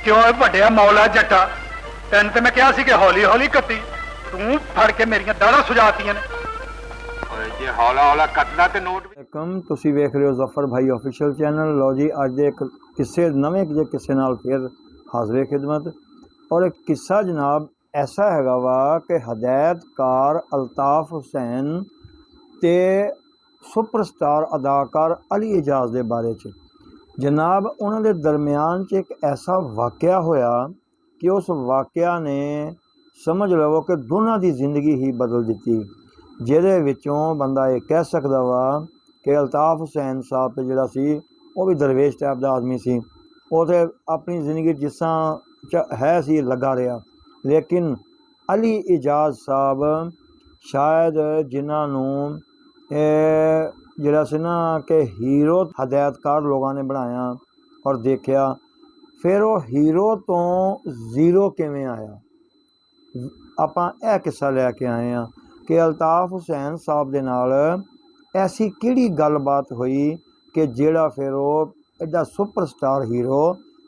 क्यों ਵੱਡਿਆ ਮੌਲਾ ਜੱਟਾ ਤੈਨੂੰ ਤੇ ਮੈਂ ਕਿਹਾ ਸੀ ਕਿ ਹੌਲੀ ਹੌਲੀ ਕੱਤੀ ਤੂੰ ਫੜ ਕੇ ਮੇਰੀਆਂ ਦਾੜਾਂ ਸੁਜਾਤੀਆਂ ਨੇ ਓਏ ਜੇ ਹੌਲਾ ਹੌਲਾ ਕੱਟਦਾ ਤੇ ਨੋਟ ਕਮ ਤੁਸੀਂ ਵੇਖ ਰਹੇ ਹੋ ਜ਼ਫਰ ਭਾਈ ऑफिशियल चैनल। लो जी अज दे एक किस्से नवें जे किस्से नाल फिर हाज़िर खिदमत। और एक किस्सा जनाब ऐसा हैगा वा कि हदायतकार अल्ताफ हुसैन ते सुपरस्टार अदाकार अली एजाज के बारे च जनाब उन्होंने दरम्यान च एक ऐसा वाक़या होया कि उस वाक़या ने समझ लवो कि दोनों की जिंदगी ही बदल दी। जिहदे विचों बंदा ये कह सकदा वा कि अल्ताफ हुसैन साहब ते जिहड़ा सी वो भी दरवेश टाइप का आदमी सी। वो तो अपनी जिंदगी जिस है सी लगा रहा, लेकिन अली एजाज साहब शायद जिन्होंने जिहड़ा सी ना कि हीरो हदायतकार लोगों ने बनाया और देखा, फिर वो हीरो तो जीरो किवें आया। आपां यह किस्सा लैके आए हैं कि अल्ताफ हुसैन साहब दे नाल ऐसी किहड़ी गलबात हुई कि जिहड़ा फिर वो एडा सुपरस्टार हीरो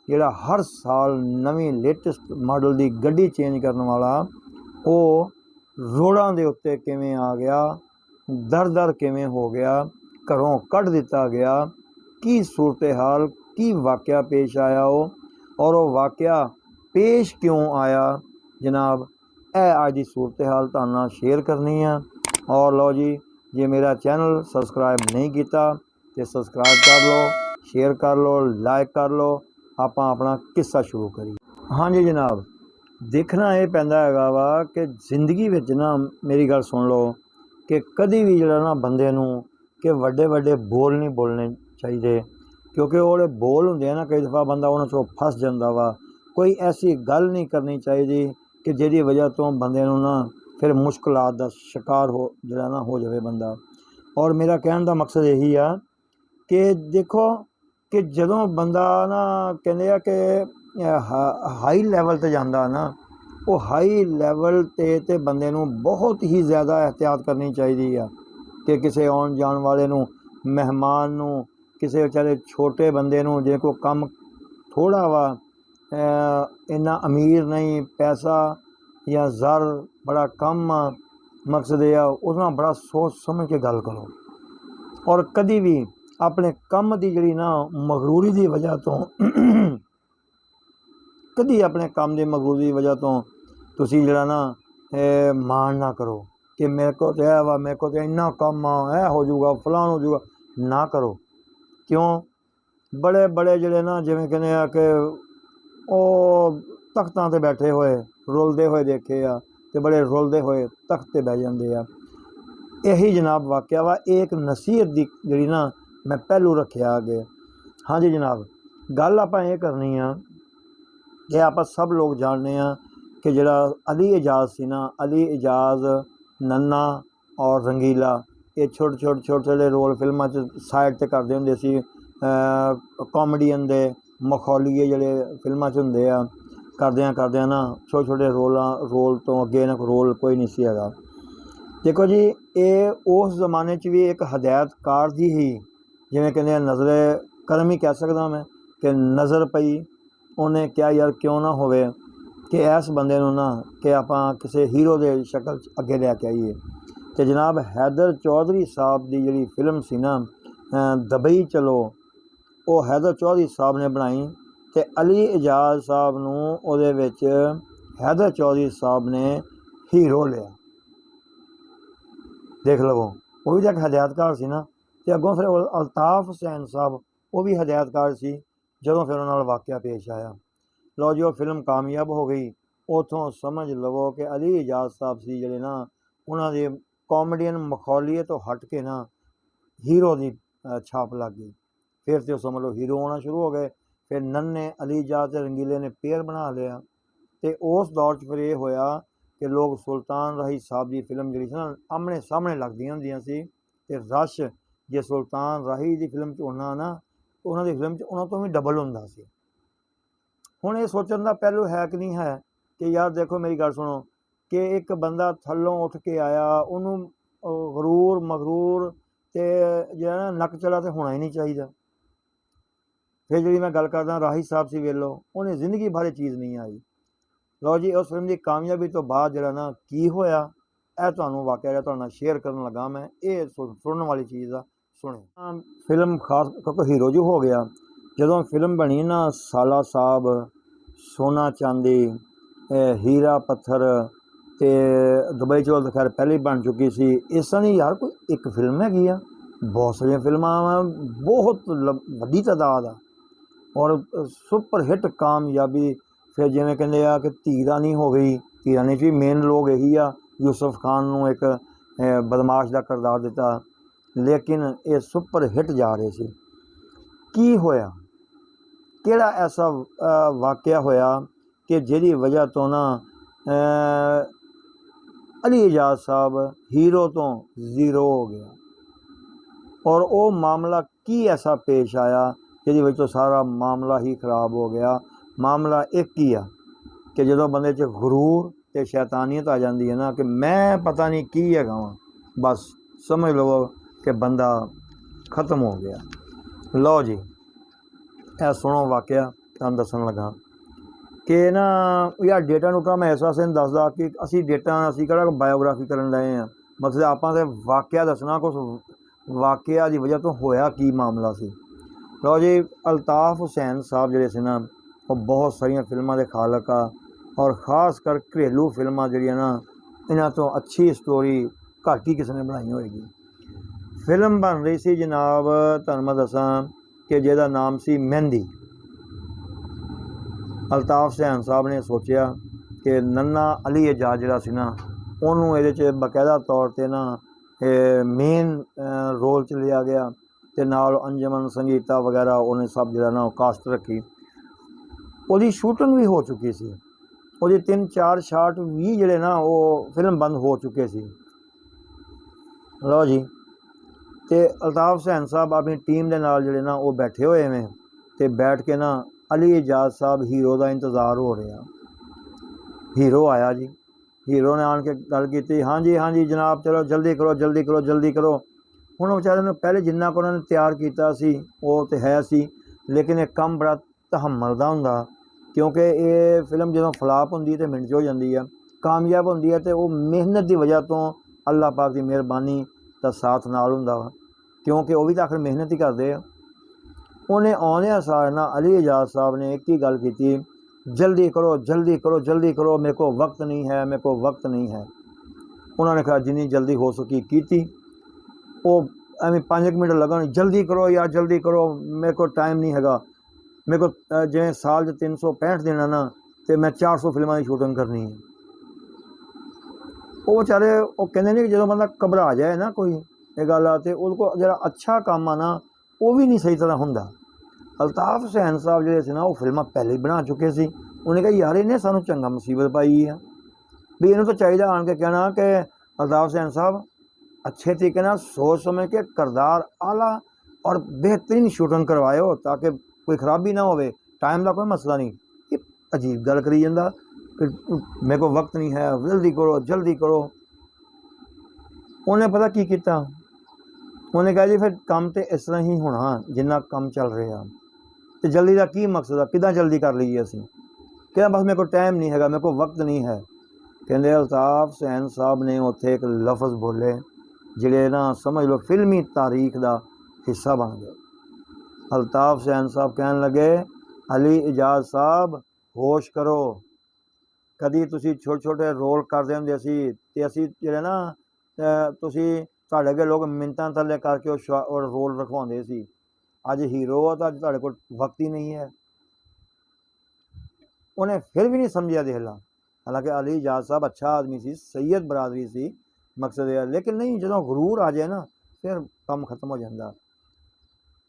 जिहड़ा हर साल नवीं लेटेस्ट मॉडल की गड्डी चेंज करने वाला वो रोडां दे उत्ते किवें आ गया, दर दर किवें हो गया, घरों कढ़ दिता गया, की सूरत हाल की वाक़या पेश आया वो, और वो वाक़या पेश क्यों आया जनाब ए अज की सूरत हाल तुहाडे नाल शेयर करनी है। और लो जी जे मेरा चैनल सबसक्राइब नहीं किया तो सबसक्राइब कर लो, शेयर कर लो, लाइक कर लो। आपां अपना किस्सा शुरू करिए। हाँ जी जनाब, देखना ये पैंदा हैगा वा कि जिंदगी विच ना मेरी गल सुन लो कि कभी भी जिहड़ा ना बंदे नूं कि वड्डे वड्डे बोल नहीं बोलने चाहिए, क्योंकि वो बोल हुंदे आ ना कई दफ़ा बंदा उन्हां चों फस जांदा वा। कोई ऐसी गल नहीं करनी चाहिए कि जिहदी वजह तो बंदे नूं ना फिर मुश्किलात दा शिकार हो जिहड़ा ना हो जाए बंदा। और मेरा कहने का मकसद यही आ कि देखो कि जदों बंदा ना कहंदे आ कि हाई लैवल ते जांदा ना, वो हाई लैवल ते बंदे नूं बहुत ही ज़्यादा एहतियात करनी चाहिए आ कि किसी आउण जाण वाले नूं, मेहमान नूं, किसी बेचारे छोटे बंदे नूं जिहदे कोल कम थोड़ा वा, इन्ना अमीर नहीं, पैसा या ज़र बड़ा कम आ, मकसद यह आ उस नाल बड़ा सोच समझ के गल करो। और कभी भी अपने कम की जिहड़ी ना मगरूरी की वजह तो कभी अपने काम की मगरूरी की वजह तो तुसी जिहड़ा ना मान ना करो कि मेरे को तो है वा, मेरे को तो इन्ना कम आ, ऐ हो जाऊगा, फलान हो जाऊगा, ना करो। क्यों बड़े बड़े जिहड़े ना जिवें कहने आ कि वो तख्तां ते बैठे हुए रुलदे हुए देखे आ ते बड़े रुलदे हुए तख्त ते बह जांदे आ। यही जनाब वाक़या वा। एक नसीहत दी जिहड़ी ना मैं पहलू रखिया अगे। हाँ जी जनाब, गल आपां ये करनी आ कि आप सब लोग जानते हैं कि जिहड़ा अली एजाज सी ना, अली एजाज, नन्ना और रंगीला ये छोटे छोटे रोल फिल्मां च साइड ते करदे हुंदे सी। कॉमेडियन दे मखौलीए जिहड़े फिल्मां च हुंदे आ करदे ना छोटे छोटे रोल तो अगे ना रोल कोई नहीं सी हैगा। देखो जी ये उस ज़माने च भी एक हदायतकार दी ही जिवें कहंदे नज़रे करम ही कह सकदा मैं कि नज़र पई उन्हें क्या यार क्यों ना होवे कि इस बंदे नूं ना कि आपां किसी हीरो दे शक्ल अगे लैके आईए। तो जनाब हैदर चौधरी साहब की जिहड़ी फिल्म सी ना दुबई चलो, वो हैदर चौधरी साहब ने बनाई तो अली एजाज साहब नूं उहदे विच हैदर चौधरी साहब ने हीरो लिया। देख लवो वो भी तो एक हदायतकार सी ना। तो अगों फिर अल्ताफ हुसैन साहब वो भी हदायतकार सी जदों फिर उन्हां नाल वाक़या पेश आया। लो जी वो फिल्म कामयाब हो गई। उतों समझ लवो कि अली एजाज साहब सी जिहड़े ना उन्हां दे कॉमेडियन मखौलीए तो हट के ना हीरो की छाप लग गई। फिर तो समझ लो हीरो होना शुरू हो गए। फिर नन्ने अली एजाज ते रंगीले ने पेयर बना लिया। तो उस दौर च फिर ये होया कि लोग सुल्तान राही साहब की फिल्म जी ना आमने सामने लगदियां हुंदियां सी ते रश जे सुल्तान राही की फिल्म च होना ना तो उन्होंने फिल्म च उन्होंने तो भी डबल हुंदा सी। हुण ये सोचण दा पहलू है कि नहीं है कि यार देखो मेरी गल सुनो कि एक बंदा थल्लों उठ के आया उन्हों गरूर मगरूर ते जिहड़ा ना नक चला तो होना ही नहीं चाहिए। ਫਿਰ ਜਿਹੜੀ ਮੈਂ ਗੱਲ ਕਰਦਾ ਰਾਹੀ ਸਾਹਿਬ ਸੀ ਵੇਖ ਲਓ, ਉਹਨੇ ਜ਼ਿੰਦਗੀ ਭਰ ਇਹ ਚੀਜ਼ ਨਹੀਂ ਆਈ। ਲਓ ਜੀ, ਉਸ ਫਿਲਮ ਦੀ ਕਾਮਯਾਬੀ ਤੋਂ ਬਾਅਦ ਜਿਹੜਾ ਨਾ ਕੀ ਹੋਇਆ, ਇਹ ਤੁਹਾਨੂੰ ਵਾਕਿਆ ਜਿਹੜਾ ਤੁਹਾਡੇ ਨਾਲ ਸ਼ੇਅਰ ਕਰਨ ਲੱਗਾ ਮੈਂ, ਇਹ ਸੁਣਨ ਵਾਲੀ ਚੀਜ਼ ਆ, ਸੁਣੋ। ਫਿਲਮ ਖਾਸ ਕਿਉਂਕਿ ਹੀਰੋ ਜੋ ਹੋ ਗਿਆ, ਜਦੋਂ ਫਿਲਮ ਬਣੀ ਨਾ ਸਾਲਾ ਸਾਹਿਬ, ਸੋਨਾ ਚਾਂਦੀ, ਹੀਰਾ ਪੱਥਰ ਤੇ ਦੁਬਈ ਚੋਲ, ਖੈਰ ਪਹਿਲੇ ਬਣ ਚੁੱਕੀ ਸੀ। ਇਸ ਤਰ੍ਹਾਂ ਦੀ ਯਾਰ ਕੋਈ ਇੱਕ ਫਿਲਮ ਹੈਗੀ ਆ, ਬਹੁਤ ਸਾਰੀਆਂ ਫਿਲਮਾਂ ਵਾ, ਬਹੁਤ ਵੱਡੀ ਤਾਦਾਦ ਆ, ਔਰ ਸੁਪਰ ਹਿੱਟ ਕਾਮਯਾਬੀ। ਫਿਰ ਜਿਵੇਂ ਕਹਿੰਦੇ ਆ ਕਿ ਧੀ ਰਾਣੀ ਹੋ ਗਈ, ਧੀ ਰਾਣੀ 'ਚ ਵੀ ਮੇਨ ਲੋਕ ਇਹੀ ਆ, ਯੂਸਫ ਖਾਨ ਨੂੰ ਇੱਕ ਬਦਮਾਸ਼ ਦਾ ਕਿਰਦਾਰ ਦਿੱਤਾ, ਲੇਕਿਨ ਇਹ ਸੁਪਰ ਹਿੱਟ ਜਾ ਰਹੇ ਸੀ। ਕੀ ਹੋਇਆ, ਕਿਹੜਾ ਐਸਾ ਵਾਕਿਆ ਹੋਇਆ ਕਿ ਜਿਹਦੀ ਵਜ੍ਹਾ ਤੋਂ ਨਾ ਅਲੀ ਇਜਾਜ਼ ਸਾਹਿਬ ਹੀਰੋ ਤੋਂ ਜ਼ੀਰੋ ਹੋ ਗਿਆ, ਔਰ ਉਹ ਮਾਮਲਾ ਕੀ ਐਸਾ ਪੇਸ਼ ਆਇਆ ਜਿਹਦੀ ਵਜ੍ਹਾ ਤੋਂ ਸਾਰਾ ਮਾਮਲਾ ਹੀ ਖਰਾਬ ਹੋ ਗਿਆ। ਮਾਮਲਾ ਇੱਕ ਹੀ ਆ ਕਿ ਜਦੋਂ ਬੰਦੇ 'ਚ ਗੁਰੂਰ ਤੇ ਸ਼ੈਤਾਨੀਅਤ ਆ ਜਾਂਦੀ ਹੈ ਨਾ, ਕਿ ਮੈਂ ਪਤਾ ਨਹੀਂ ਕੀ ਹੈਗਾ ਵਾਂ, ਬਸ ਸਮਝ ਲਵੋ ਕਿ ਬੰਦਾ ਖਤਮ ਹੋ ਗਿਆ। ਲਓ ਜੀ, ਇਹ ਸੁਣੋ ਵਾਕਿਆ ਤੁਹਾਨੂੰ ਦੱਸਣ ਲੱਗਾ ਕਿ ਨਾ ਯਾਰ ਡੇਟਾ ਨੂਟਾ ਮੈਂ ਇਸ ਵਾਸਤੇ ਨਹੀਂ ਦੱਸਦਾ ਕਿ ਅਸੀਂ ਕਿਹੜਾ ਬਾਇਓਗ੍ਰਾਫੀ ਕਰਨ ਲਏ ਹਾਂ, ਮਤਲਬ ਆਪਾਂ ਤਾਂ ਵਾਕਿਆ ਦੱਸਣਾ, ਕੁਛ ਵਾਕਿਆ ਦੀ ਵਜ੍ਹਾ ਤੋਂ ਹੋਇਆ ਕੀ ਮਾਮਲਾ ਸੀ। ਲਓ ਜੀ, ਅਲਤਾਫ ਹੁਸੈਨ ਸਾਹਿਬ ਜਿਹੜੇ ਸੀ ਨਾ, ਉਹ ਬਹੁਤ ਸਾਰੀਆਂ ਫਿਲਮਾਂ ਦੇ ਖਾਲਕ ਆ, ਔਰ ਖ਼ਾਸ ਕਰ ਘਰੇਲੂ ਫਿਲਮਾਂ ਜਿਹੜੀਆਂ ਨਾ, ਇਹਨਾਂ ਤੋਂ ਅੱਛੀ ਸਟੋਰੀ ਘੱਟ ਹੀ ਕਿਸੇ ਨੇ ਬਣਾਈ ਹੋਏਗੀ। ਫਿਲਮ ਬਣ ਰਹੀ ਸੀ ਜਨਾਬ, ਤੁਹਾਨੂੰ ਮੈਂ ਦੱਸਾਂ ਕਿ ਜਿਹਦਾ ਨਾਮ ਸੀ ਮਹਿੰਦੀ। ਅਲਤਾਫ ਹੁਸੈਨ ਸਾਹਿਬ ਨੇ ਸੋਚਿਆ ਕਿ ਨੰਨਾ ਅਲੀ ਇਜਾਜ਼ ਜਿਹੜਾ ਸੀ ਨਾ, ਉਹਨੂੰ ਇਹਦੇ 'ਚ ਬਾਕਾਇਦਾ ਤੌਰ 'ਤੇ ਨਾ ਮੇਨ ਰੋਲ 'ਚ ਲਿਆ ਗਿਆ, ਅਤੇ ਨਾਲ ਅੰਜਮਨ ਸੰਗੀਤਾ ਵਗੈਰਾ ਉਹਨੇ ਸਭ ਜਿਹੜਾ ਨਾ ਉਹ ਕਾਸਟ ਰੱਖੀ। ਉਹਦੀ ਸ਼ੂਟਿੰਗ ਵੀ ਹੋ ਚੁੱਕੀ ਸੀ, ਉਹਦੇ 3-4 ਸ਼ਾਟ ਵੀ ਜਿਹੜੇ ਨਾ ਉਹ ਫਿਲਮ ਬੰਦ ਹੋ ਚੁੱਕੇ ਸੀ। ਲਓ ਜੀ, ਅਤੇ ਅਲਤਾਫ ਹੁਸੈਨ ਸਾਹਿਬ ਆਪਣੀ ਟੀਮ ਦੇ ਨਾਲ ਜਿਹੜੇ ਨਾ ਉਹ ਬੈਠੇ ਹੋਏ ਨੇ, ਅਤੇ ਬੈਠ ਕੇ ਨਾ ਅਲੀ ਇਜਾਜ਼ ਸਾਹਿਬ ਹੀਰੋ ਦਾ ਇੰਤਜ਼ਾਰ ਹੋ ਰਿਹਾ। ਹੀਰੋ ਆਇਆ ਜੀ, ਹੀਰੋ ਨੇ ਆਣ ਕੇ ਗੱਲ ਕੀਤੀ, ਹਾਂਜੀ ਹਾਂਜੀ ਜਨਾਬ, ਚਲੋ ਜਲਦੀ ਕਰੋ ਜਲਦੀ ਕਰੋ ਜਲਦੀ ਕਰੋ। ਹੁਣ ਉਹ ਵਿਚਾਰੇ ਨੂੰ ਪਹਿਲੇ ਜਿੰਨਾ ਕੁ ਉਹਨਾਂ ਨੇ ਤਿਆਰ ਕੀਤਾ ਸੀ ਉਹ ਤਾਂ ਹੈ ਸੀ, ਲੇਕਿਨ ਇਹ ਕੰਮ ਬੜਾ ਤਹੱਮਲ ਦਾ ਹੁੰਦਾ, ਕਿਉਂਕਿ ਇਹ ਫਿਲਮ ਜਦੋਂ ਫਲਾਪ ਹੁੰਦੀ ਤਾਂ ਮਿੰਟ 'ਚ ਹੋ ਜਾਂਦੀ ਆ, ਕਾਮਯਾਬ ਹੁੰਦੀ ਹੈ ਤਾਂ ਉਹ ਮਿਹਨਤ ਦੀ ਵਜ੍ਹਾ ਤੋਂ ਅੱਲਾਹ ਪਾਕ ਦੀ ਮਿਹਰਬਾਨੀ ਦਾ ਸਾਥ ਨਾਲ ਹੁੰਦਾ ਵਾ, ਕਿਉਂਕਿ ਉਹ ਵੀ ਤਾਂ ਆਖਰ ਮਿਹਨਤ ਹੀ ਕਰਦੇ ਆ। ਉਹਨੇ ਆਉਂਦਿਆਂ ਸਾਰ ਨਾ ਅਲੀ ਇਜਾਜ਼ ਸਾਹਿਬ ਨੇ ਇੱਕ ਹੀ ਗੱਲ ਕੀਤੀ, ਜਲਦੀ ਕਰੋ ਜਲਦੀ ਕਰੋ ਜਲਦੀ ਕਰੋ, ਮੇਰੇ ਕੋਲ ਵਕਤ ਨਹੀਂ ਹੈ, ਮੇਰੇ ਕੋਲ ਵਕਤ ਨਹੀਂ ਹੈ। ਉਹਨਾਂ ਨੇ ਕਿਹਾ ਜਿੰਨੀ ਜਲਦੀ ਹੋ ਸਕੀ ਕੀਤੀ। ਉਹ ਐਵੇਂ 5 ਮਿੰਟ ਲੱਗਣ, ਜਲਦੀ ਕਰੋ ਯਾਰ ਜਲਦੀ ਕਰੋ, ਮੇਰੇ ਕੋਲ ਟਾਈਮ ਨਹੀਂ ਹੈਗਾ, ਮੇਰੇ ਕੋਲ ਜਿਵੇਂ ਸਾਲ 'ਚ 365 ਦਿਨ ਆ ਨਾ, ਅਤੇ ਮੈਂ 400 ਫਿਲਮਾਂ ਦੀ ਸ਼ੂਟਿੰਗ ਕਰਨੀ ਹੈ। ਉਹ ਵਿਚਾਰੇ ਉਹ ਕਹਿੰਦੇ ਨੇ ਕਿ ਜਦੋਂ ਬੰਦਾ ਘਬਰਾ ਜਾਏ ਨਾ ਕੋਈ ਇਹ ਗੱਲ ਆ, ਅਤੇ ਉਹਦੇ ਕੋਲ ਜਿਹੜਾ ਅੱਛਾ ਕੰਮ ਆ ਨਾ ਉਹ ਵੀ ਨਹੀਂ ਸਹੀ ਤਰ੍ਹਾਂ ਹੁੰਦਾ। ਅਲਤਾਫ ਹੁਸੈਨ ਸਾਹਿਬ ਜਿਹੜੇ ਸੀ ਨਾ, ਉਹ ਫਿਲਮਾਂ ਪਹਿਲੇ ਹੀ ਬਣਾ ਚੁੱਕੇ ਸੀ। ਉਹਨੇ ਕਿਹਾ ਯਾਰ ਇਹਨੇ ਸਾਨੂੰ ਚੰਗਾ ਮੁਸੀਬਤ ਪਾਈ ਆ, ਵੀ ਇਹਨੂੰ ਤਾਂ ਚਾਹੀਦਾ ਆਣ ਕੇ ਕਹਿਣਾ ਕਿ ਅਲਤਾਫ ਹੁਸੈਨ ਸਾਹਿਬ ਅੱਛੇ ਤਰੀਕੇ ਨਾਲ ਸੋਚ ਸਮਝ ਕੇ ਕਿਰਦਾਰ ਆਲਾ ਔਰ ਬਿਹਤਰੀਨ ਸ਼ੂਟਿੰਗ ਕਰਵਾਇਓ, ਤਾਂ ਕਿ ਕੋਈ ਖਰਾਬੀ ਨਾ ਹੋਵੇ, ਟਾਈਮ ਦਾ ਕੋਈ ਮਸਲਾ ਨਹੀਂ। ਇਹ ਅਜੀਬ ਗੱਲ ਕਰੀ ਜਾਂਦਾ ਕਿ ਮੇਰੇ ਕੋਲ ਵਕਤ ਨਹੀਂ ਹੈ, ਜਲਦੀ ਕਰੋ ਜਲਦੀ ਕਰੋ। ਉਹਨੇ ਪਤਾ ਕੀ ਕੀਤਾ, ਉਹਨੇ ਕਿਹਾ ਜੀ ਫਿਰ ਕੰਮ ਤਾਂ ਇਸ ਤਰ੍ਹਾਂ ਹੀ ਹੋਣਾ ਜਿੰਨਾ ਕੰਮ ਚੱਲ ਰਿਹਾ, ਅਤੇ ਜਲਦੀ ਦਾ ਕੀ ਮਕਸਦ ਆ, ਕਿੱਦਾਂ ਜਲਦੀ ਕਰ ਲਈਏ ਅਸੀਂ। ਕਹਿੰਦਾ ਬਸ ਮੇਰੇ ਕੋਲ ਟਾਈਮ ਨਹੀਂ ਹੈਗਾ, ਮੇਰੇ ਕੋਲ ਵਕਤ ਨਹੀਂ ਹੈ। ਕਹਿੰਦੇ ਅਲਤਾਫ ਹੁਸੈਨ ਸਾਹਿਬ ਨੇ ਉੱਥੇ ਇੱਕ ਲਫ਼ਜ਼ ਬੋਲੇ ਜਿਹੜੇ ਨਾ ਸਮਝ ਲਓ ਫਿਲਮੀ ਤਾਰੀਖ ਦਾ ਹਿੱਸਾ ਬਣ ਗਏ। ਅਲਤਾਫ ਹੁਸੈਨ ਸਾਹਿਬ ਕਹਿਣ ਲੱਗੇ, ਅਲੀ ਇਜਾਜ਼ ਸਾਹਿਬ ਹੋਸ਼ ਕਰੋ, ਕਦੀ ਤੁਸੀਂ ਛੋਟੇ ਛੋਟੇ ਰੋਲ ਕਰਦੇ ਹੁੰਦੇ ਸੀ, ਅਤੇ ਅਸੀਂ ਜਿਹੜੇ ਨਾ ਤੁਸੀਂ ਤੁਹਾਡੇ ਅੱਗੇ ਲੋਕ ਮਿੰਨਤਾਂ ਥੱਲੇ ਕਰਕੇ ਉਹ ਰੋਲ ਰਖਵਾਉਂਦੇ ਸੀ, ਅੱਜ ਹੀਰੋ ਆ ਤਾਂ ਅੱਜ ਤੁਹਾਡੇ ਕੋਲ ਵਕਤ ਹੀ ਨਹੀਂ ਹੈ। ਉਹਨੇ ਫਿਰ ਵੀ ਨਹੀਂ ਸਮਝਿਆ, ਦੇਖ ਲਾ, ਹਾਲਾਂਕਿ ਅਲੀ ਇਜਾਜ਼ ਸਾਹਿਬ ਅੱਛਾ ਆਦਮੀ ਸੀ, ਸੈयद ਬਰਾਦਰੀ ਸੀ, ਮਕਸਦ ਇਹ, ਲੇਕਿਨ ਨਹੀਂ, ਜਦੋਂ ਗਰੂਰ ਆ ਜਾਏ ਨਾ ਫਿਰ ਕੰਮ ਖਤਮ ਹੋ ਜਾਂਦਾ।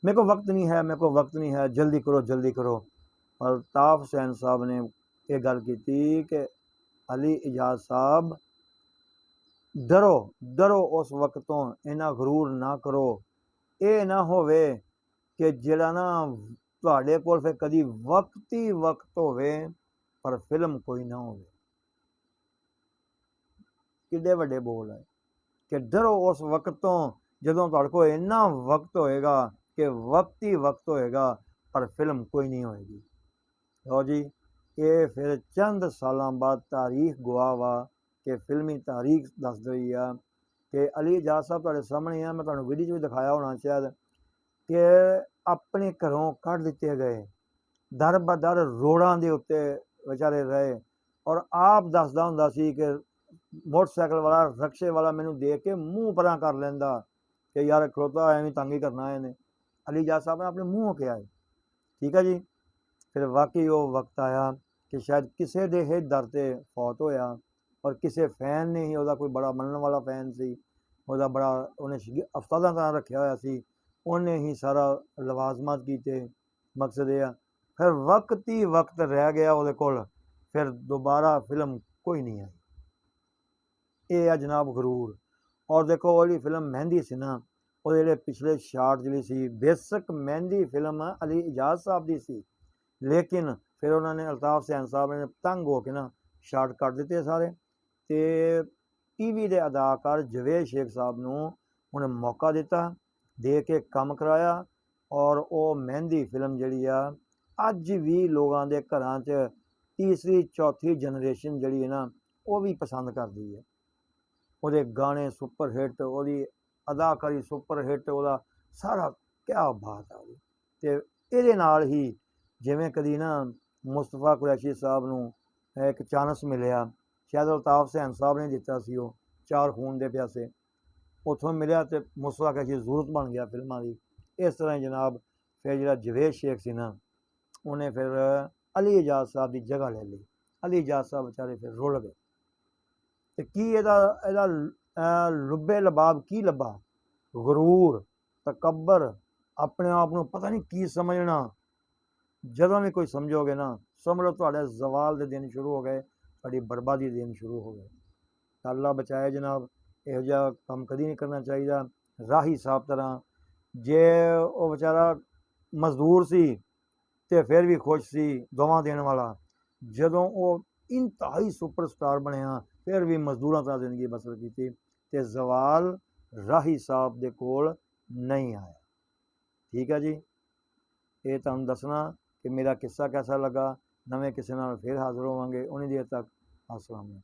ਮੇਰੇ ਕੋਲ ਵਕਤ ਨਹੀਂ ਹੈ, ਮੇਰੇ ਕੋਲ ਵਕਤ ਨਹੀਂ ਹੈ, ਜਲਦੀ ਕਰੋ ਜਲਦੀ ਕਰੋ। ਅਲਤਾਫ ਹੁਸੈਨ ਸਾਹਿਬ ਨੇ ਇਹ ਗੱਲ ਕੀਤੀ ਕਿ ਅਲੀ ਇਜਾਜ਼ ਸਾਹਿਬ ਡਰੋ ਡਰੋ ਉਸ ਵਕਤ ਤੋਂ, ਇੰਨਾ ਗਰੂਰ ਨਾ ਕਰੋ, ਇਹ ਨਾ ਹੋਵੇ ਕਿ ਜਿਹੜਾ ਨਾ ਤੁਹਾਡੇ ਕੋਲ ਫਿਰ ਕਦੀ ਵਕਤ ਹੀ ਵਕਤ ਹੋਵੇ ਪਰ ਫਿਲਮ ਕੋਈ ਨਾ ਹੋਵੇ। ਕਿੱਡੇ ਵੱਡੇ ਬੋਲ ਹੈ ਕਿ ਡਰੋ ਉਸ ਵਕਤ ਤੋਂ ਜਦੋਂ ਤੁਹਾਡੇ ਕੋਲ ਇੰਨਾ ਵਕਤ ਹੋਏਗਾ ਕਿ ਵਕਤ ਹੀ ਵਕਤ ਹੋਏਗਾ, ਪਰ ਫਿਲਮ ਕੋਈ ਨਹੀਂ ਹੋਏਗੀ। ਲਓ ਜੀ, ਇਹ ਫਿਰ ਚੰਦ ਸਾਲਾਂ ਬਾਅਦ ਤਾਰੀਖ ਗਵਾ ਵਾ ਕਿ ਫਿਲਮੀ ਤਾਰੀਖ ਦੱਸ ਰਹੀ ਆ ਕਿ ਅਲੀ ਇਜਾਜ਼ ਸਾਹਿਬ ਤੁਹਾਡੇ ਸਾਹਮਣੇ ਆ। ਮੈਂ ਤੁਹਾਨੂੰ ਵੀਡੀਓ 'ਚ ਵੀ ਦਿਖਾਇਆ ਹੋਣਾ ਸ਼ਾਇਦ ਕਿ ਆਪਣੇ ਘਰੋਂ ਕੱਢ ਦਿੱਤੇ ਗਏ, ਦਰ ਬਦਰ ਰੋਡਾਂ ਦੇ ਉੱਤੇ ਵਿਚਾਰੇ ਰਹੇ। ਔਰ ਆਪ ਦੱਸਦਾ ਹੁੰਦਾ ਸੀ ਕਿ ਮੋਟਰਸਾਈਕਲ ਵਾਲਾ ਰਕਸ਼ੇ ਵਾਲਾ ਮੈਨੂੰ ਦੇਖ ਕੇ ਮੂੰਹ ਪਰਾਂ ਕਰ ਲੈਂਦਾ ਕਿ ਯਾਰ ਖਲੋਤਾ ਐਵੇਂ ਤੰਗ ਹੀ ਕਰਨਾ ਇਹਨੇ। ਅਲੀ ਇਜਾਜ਼ ਸਾਹਿਬ ਨੇ ਆਪਣੇ ਮੂੰਹੋਂ ਕਿਹਾ ਹੈ। ਠੀਕ ਹੈ ਜੀ। ਫਿਰ ਵਾਕਈ ਉਹ ਵਕਤ ਆਇਆ ਕਿ ਸ਼ਾਇਦ ਕਿਸੇ ਦੇ ਹੀ ਦਰ 'ਤੇ ਫੌਤ ਹੋਇਆ ਔਰ ਕਿਸੇ ਫੈਨ ਨੇ ਹੀ, ਉਹਦਾ ਕੋਈ ਬੜਾ ਮੰਨਣ ਵਾਲਾ ਫੈਨ ਸੀ, ਉਹਦਾ ਬੜਾ ਉਹਨੇ ਉਸਤਾਦਾਂ ਤਰ੍ਹਾਂ ਰੱਖਿਆ ਹੋਇਆ ਸੀ, ਉਹਨੇ ਹੀ ਸਾਰਾ ਲਵਾਜ਼ਮਾਤ ਕੀਤੇ। ਮਕਸਦ ਇਹ ਆ ਫਿਰ ਵਕਤ ਹੀ ਵਕਤ ਰਹਿ ਗਿਆ ਉਹਦੇ ਕੋਲ, ਫਿਰ ਦੁਬਾਰਾ ਫਿਲਮ ਕੋਈ ਨਹੀਂ ਆਈ। ਇਹ ਆ ਜਨਾਬ ਗਰੂਰ। ਔਰ ਦੇਖੋ ਉਹ ਜਿਹੜੀ ਫਿਲਮ ਮਹਿੰਦੀ ਸੀ ਨਾ, ਉਹਦੇ ਜਿਹੜੇ ਪਿਛਲੇ ਸ਼ਾਟ ਜਿਹੜੀ ਸੀ, ਬੇਸਿਕ ਮਹਿੰਦੀ ਫਿਲਮ ਅਲੀ ਇਜਾਜ਼ ਸਾਹਿਬ ਦੀ ਸੀ, ਲੇਕਿਨ ਫਿਰ ਉਹਨਾਂ ਨੇ ਅਲਤਾਫ ਹੁਸੈਨ ਸਾਹਿਬ ਨੇ ਤੰਗ ਹੋ ਕੇ ਨਾ ਸ਼ਾਟ ਕੱਟ ਦਿੱਤੇ ਸਾਰੇ। ਅਤੇ ਟੀਵੀ ਦੇ ਅਦਾਕਾਰ ਜਵੇਦ ਸ਼ੇਖ ਸਾਹਿਬ ਨੂੰ ਉਹਨੇ ਮੌਕਾ ਦਿੱਤਾ, ਦੇ ਕੇ ਕੰਮ ਕਰਾਇਆ। ਔਰ ਉਹ ਮਹਿੰਦੀ ਫਿਲਮ ਜਿਹੜੀ ਆ ਅੱਜ ਵੀ ਲੋਕਾਂ ਦੇ ਘਰਾਂ 'ਚ ਤੀਸਰੀ ਚੌਥੀ ਜਨਰੇਸ਼ਨ ਜਿਹੜੀ ਹੈ ਨਾ ਉਹ ਵੀ ਪਸੰਦ ਕਰਦੀ ਹੈ। ਉਹਦੇ ਗਾਣੇ ਸੁਪਰ ਹਿੱਟ, ਉਹਦੀ ਅਦਾਕਾਰੀ ਸੁਪਰ ਹਿੱਟ, ਉਹਦਾ ਸਾਰਾ ਕਿਆ ਬਾਤ ਆ ਉਹਦੀ। ਅਤੇ ਇਹਦੇ ਨਾਲ ਹੀ ਜਿਵੇਂ ਕਦੀ ਨਾ ਮੁਸਤਫਾ ਕੁਰੈਸ਼ੀ ਸਾਹਿਬ ਨੂੰ ਇੱਕ ਚਾਂਸ ਮਿਲਿਆ, ਸ਼ਾਇਦ ਅਲਤਾਫ ਹੁਸੈਨ ਸਾਹਿਬ ਨੇ ਦਿੱਤਾ ਸੀ, ਉਹ ਚਾਰ ਖੂਨ ਦੇ ਪਿਆਸੇ, ਉੱਥੋਂ ਮਿਲਿਆ ਅਤੇ ਮੁਸਤਫਾ ਕੁਰੈਸ਼ੀ ਜ਼ਰੂਰਤ ਬਣ ਗਿਆ ਫਿਲਮਾਂ ਦੀ। ਇਸ ਤਰ੍ਹਾਂ ਹੀ ਜਨਾਬ ਫਿਰ ਜਿਹੜਾ ਜਵੇਦ ਸ਼ੇਖ ਸੀ ਨਾ, ਉਹਨੇ ਫਿਰ ਅਲੀ ਇਜਾਜ਼ ਸਾਹਿਬ ਦੀ ਜਗ੍ਹਾ ਲੈ ਲਈ। ਅਲੀ ਇਜਾਜ਼ ਸਾਹਿਬ ਵਿਚਾਰੇ ਫਿਰ ਰੁਲ ਗਏ। ਅਤੇ ਕੀ ਇਹਦਾ ਲੁੱਬੇ ਲਬਾਬ ਕੀ ਲੱਭਾ? ਗਰੂਰ, ਤਕੱਬਰ, ਆਪਣੇ ਆਪ ਨੂੰ ਪਤਾ ਨਹੀਂ ਕੀ ਸਮਝਣਾ। ਜਦੋਂ ਵੀ ਕੋਈ ਸਮਝੋਗੇ ਨਾ, ਸਮਝ ਲਓ ਤੁਹਾਡੇ ਜ਼ਵਾਲ ਦੇ ਦਿਨ ਸ਼ੁਰੂ ਹੋ ਗਏ, ਤੁਹਾਡੀ ਬਰਬਾਦੀ ਦੇ ਦਿਨ ਸ਼ੁਰੂ ਹੋ ਗਏ। ਅੱਲਾ ਬਚਾਏ ਜਨਾਬ, ਇਹੋ ਜਿਹਾ ਕੰਮ ਕਦੀ ਨਹੀਂ ਕਰਨਾ ਚਾਹੀਦਾ। ਰਾਹੀ ਸਾਹਿਬ ਤਰ੍ਹਾਂ, ਜੇ ਉਹ ਵਿਚਾਰਾ ਮਜ਼ਦੂਰ ਸੀ ਅਤੇ ਫਿਰ ਵੀ ਖੁਸ਼ ਸੀ, ਦੁਆਵਾਂ ਦੇਣ ਵਾਲਾ। ਜਦੋਂ ਉਹ ਇੰਤਹਾਈ ਸੁਪਰਸਟਾਰ ਬਣਿਆ, ਫਿਰ ਵੀ ਮਜ਼ਦੂਰਾਂ ਤਰ੍ਹਾਂ ਜ਼ਿੰਦਗੀ ਬਸਰ ਕੀਤੀ, ਅਤੇ ਜ਼ਵਾਲ ਰਾਹੀ ਸਾਹਿਬ ਦੇ ਕੋਲ ਨਹੀਂ ਆਇਆ। ਠੀਕ ਹੈ ਜੀ। ਇਹ ਤੁਹਾਨੂੰ ਦੱਸਣਾ ਕਿ ਮੇਰਾ ਕਿੱਸਾ ਕੈਸਾ ਲੱਗਾ। ਨਵੇਂ ਕਿਸੇ ਨਾਲ ਫਿਰ ਹਾਜ਼ਰ ਹੋਵਾਂਗੇ। ਉਨੀ ਦੇਰ ਤੱਕ ਅਸਲਾਮ।